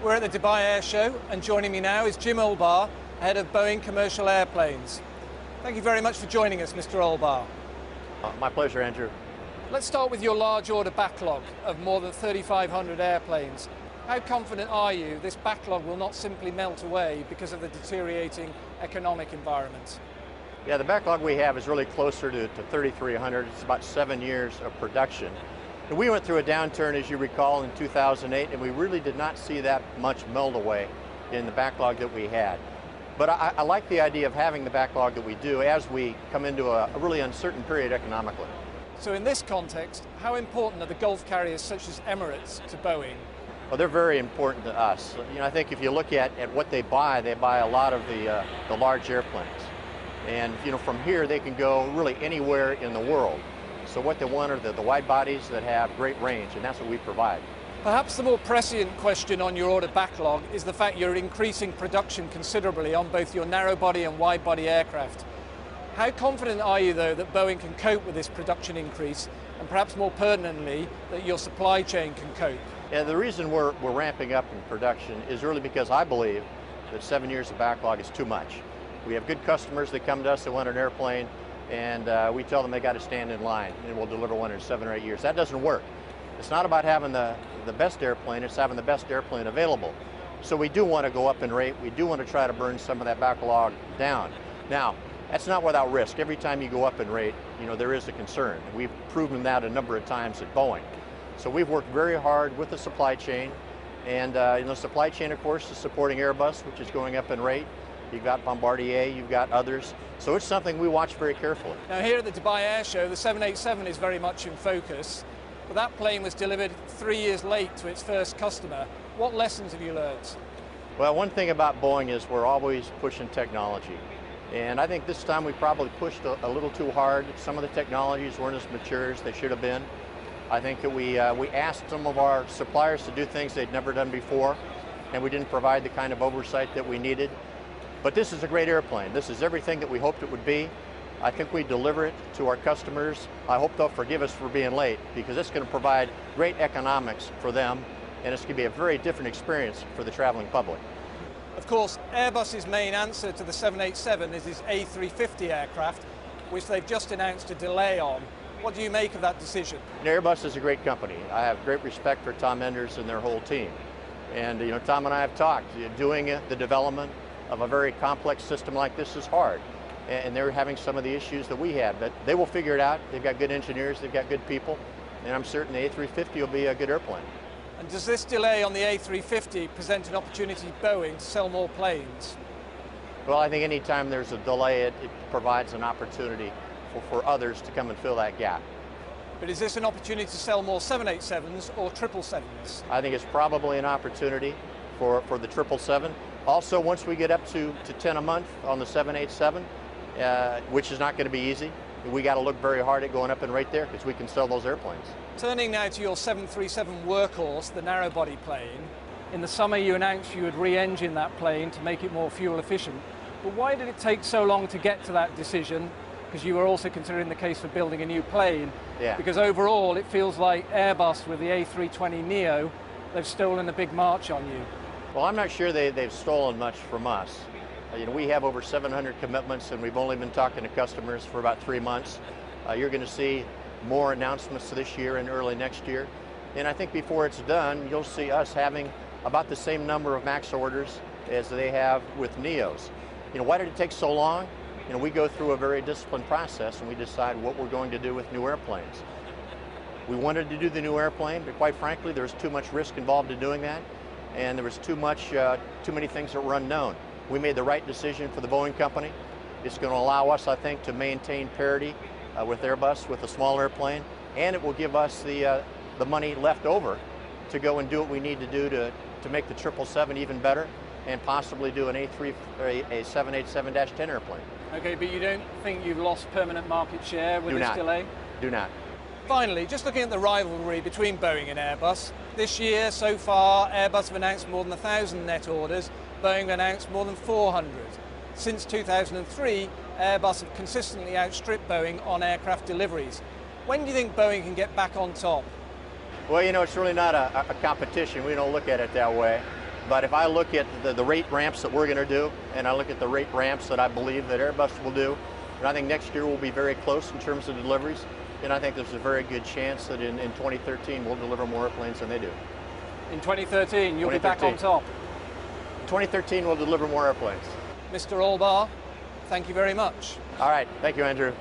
We're at the Dubai Air Show, and joining me now is Jim Olbar, head of Boeing Commercial Airplanes. Thank you very much for joining us, Mr. Olbar. My pleasure, Andrew. Let's start with your large order backlog of more than 3,500 airplanes. How confident are you this backlog will not simply melt away because of the deteriorating economic environment? Yeah, the backlog we have is really closer to 3,300. It's about 7 years of production. And we went through a downturn, as you recall, in 2008, and we really did not see that much melt away in the backlog that we had. But I like the idea of having the backlog that we do as we come into a really uncertain period economically. So in this context, how important are the Gulf carriers such as Emirates to Boeing? Well, they're very important to us. You know, I think if you look at what they buy a lot of the large airplanes. And you know, from here they can go really anywhere in the world. So what they want are the wide bodies that have great range, and that's what we provide. Perhaps the more prescient question on your order backlog is the fact you're increasing production considerably on both your narrow body and wide body aircraft. How confident are you, though, that Boeing can cope with this production increase, and perhaps more pertinently, that your supply chain can cope? Yeah, the reason we're ramping up in production is really because I believe that 7 years of backlog is too much. We have good customers that come to us that want an airplane, and we tell them they got to stand in line, and we'll deliver one in 7 or 8 years. That doesn't work. It's not about having the best airplane, it's having the best airplane available. So we do want to go up in rate, we do want to try to burn some of that backlog down. Now, that's not without risk. Every time you go up in rate, you know, there is a concern. We've proven that a number of times at Boeing. So we've worked very hard with the supply chain, and you know, supply chain, of course, is supporting Airbus, which is going up in rate. You've got Bombardier, you've got others. So it's something we watch very carefully. Now here at the Dubai Air Show, the 787 is very much in focus, but that plane was delivered 3 years late to its first customer. What lessons have you learned? Well, one thing about Boeing is we're always pushing technology. And I think this time we probably pushed a little too hard. Some of the technologies weren't as mature as they should have been. I think that we asked some of our suppliers to do things they'd never done before, and we didn't provide the kind of oversight that we needed. But this is a great airplane. This is everything that we hoped it would be. I think we deliver it to our customers. I hope they'll forgive us for being late, because it's going to provide great economics for them, and it's going to be a very different experience for the traveling public. Of course, Airbus's main answer to the 787 is its A350 aircraft, which they've just announced a delay on. What do you make of that decision? Airbus is a great company. I have great respect for Tom Enders and their whole team. And you know, Tom and I have talked. Doing the development of a very complex system like this is hard. And they're having some of the issues that we had, but they will figure it out. They've got good engineers, they've got good people, and I'm certain the A350 will be a good airplane. And does this delay on the A350 present an opportunity to Boeing to sell more planes? Well, I think anytime there's a delay, it provides an opportunity for others to come and fill that gap. But is this an opportunity to sell more 787s or 777s? I think it's probably an opportunity for the 777. Also, once we get up to 10 a month on the 787, which is not going to be easy, we got to look very hard at going up in rate there, because we can sell those airplanes. Turning now to your 737 workhorse, the narrow-body plane. In the summer you announced you would re-engine that plane to make it more fuel efficient. But why did it take so long to get to that decision? Because you were also considering the case for building a new plane. Yeah. Because overall it feels like Airbus with the A320neo, they've stolen a big march on you. Well, I'm not sure they've stolen much from us. You know, we have over 700 commitments, and we've only been talking to customers for about 3 months. You're going to see more announcements this year and early next year. And I think before it's done, you'll see us having about the same number of MAX orders as they have with NEOs. You know, why did it take so long? You know, we go through a very disciplined process, and we decide what we're going to do with new airplanes. We wanted to do the new airplane, but quite frankly, there was too much risk involved in doing that, and there was too many things that were unknown. We made the right decision for the Boeing company. It's going to allow us, I think, to maintain parity with Airbus with a small airplane, and it will give us the money left over to go and do what we need to do to make the 777 even better, and possibly do an A3 or a 787-10 airplane. Okay, but you don't think you've lost permanent market share with this delay? Do not. Finally, just looking at the rivalry between Boeing and Airbus, this year so far Airbus have announced more than 1,000 net orders, Boeing have announced more than 400. Since 2003, Airbus have consistently outstripped Boeing on aircraft deliveries. When do you think Boeing can get back on top? Well, you know, it's really not a competition. We don't look at it that way. But if I look at the rate ramps that we're going to do, and I look at the rate ramps that I believe that Airbus will do, and I think next year will be very close in terms of deliveries, and I think there's a very good chance that in 2013 we'll deliver more airplanes than they do. In 2013, you'll be back on top. 2013 we'll deliver more airplanes. Mr. Allbar, thank you very much. All right, thank you, Andrew.